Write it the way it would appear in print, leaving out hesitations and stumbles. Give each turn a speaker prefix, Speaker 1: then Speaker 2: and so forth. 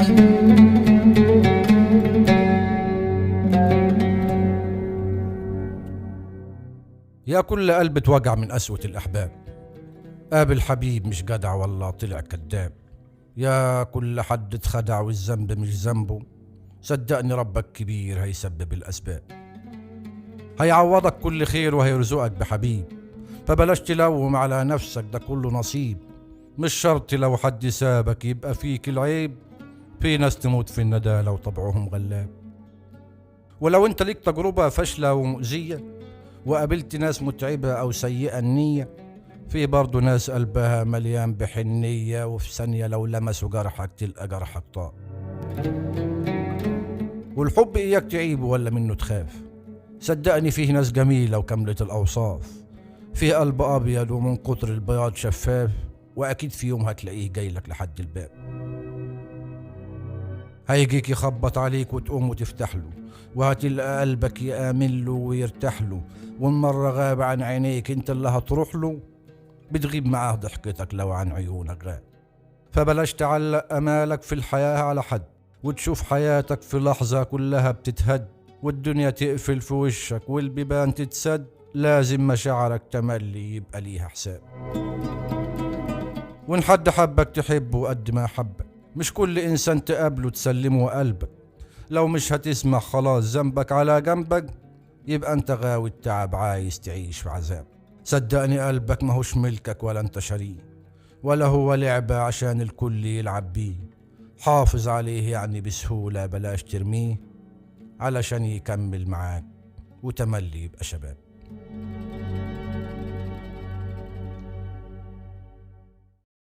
Speaker 1: يا كل قلب اتوجع من قسوة الأحباب، قابل حبيب مش جدع والله طلع كذاب. يا كل حد اتخدع والذنب مش ذنبه، صدقني ربك كبير هيسبب الأسباب، هيعوضك كل خير وهيرزقك بحبيب. فبلاش تلوم على نفسك، ده كله نصيب، مش شرط لو حد سابك يبقى فيك العيب. في ناس تموت في الندالة وطبعهم غلاب. ولو انت ليك تجربة فاشلة ومؤذية وقابلت ناس متعبة أو سيئة النية، في برضو ناس قلبها مليان بحنية، وفي ثانية لو لمسوا جرحك تلقى جرحك طاق. والحب إياك تعيبه ولا منه تخاف، صدقني فيه ناس جميلة وكاملة الأوصاف، فيه قلب أبيض ومن كتر البياض شفاف، وأكيد في يوم هتلاقيه جايلك لحد الباب. هيجيك يخبط عليك وتقوم وتفتح له، وهتلقى قلبك يآمن له ويرتاح له، والمرة غاب عن عينيك انت اللي هتروح له، بتغيب معاه ضحكتك لو عن عيونك غاب. فبلاش تعلق أمالك في الحياة على حد، وتشوف حياتك في لحظة كلها بتتهد، والدنيا تقفل في وشك والبيبان تتسد، لازم مشاعرك تملي يبقى ليها حساب. وإن حد حبك تحبه قد ما حبك، مش كل إنسان تقابله تسلمه قلبك. لو مش هتسمع خلاص ذنبك على جنبك، يبقى انت غاوي التعب عايز تعيش في عذاب. صدقني قلبك ماهوش ملكك ولا انت شاريه، ولا هو لعبة عشان الكل يلعب بيه. حافظ عليه يعني بسهولة، بلاش ترميه علشان يكمل معاك وتملي يبقى شباب.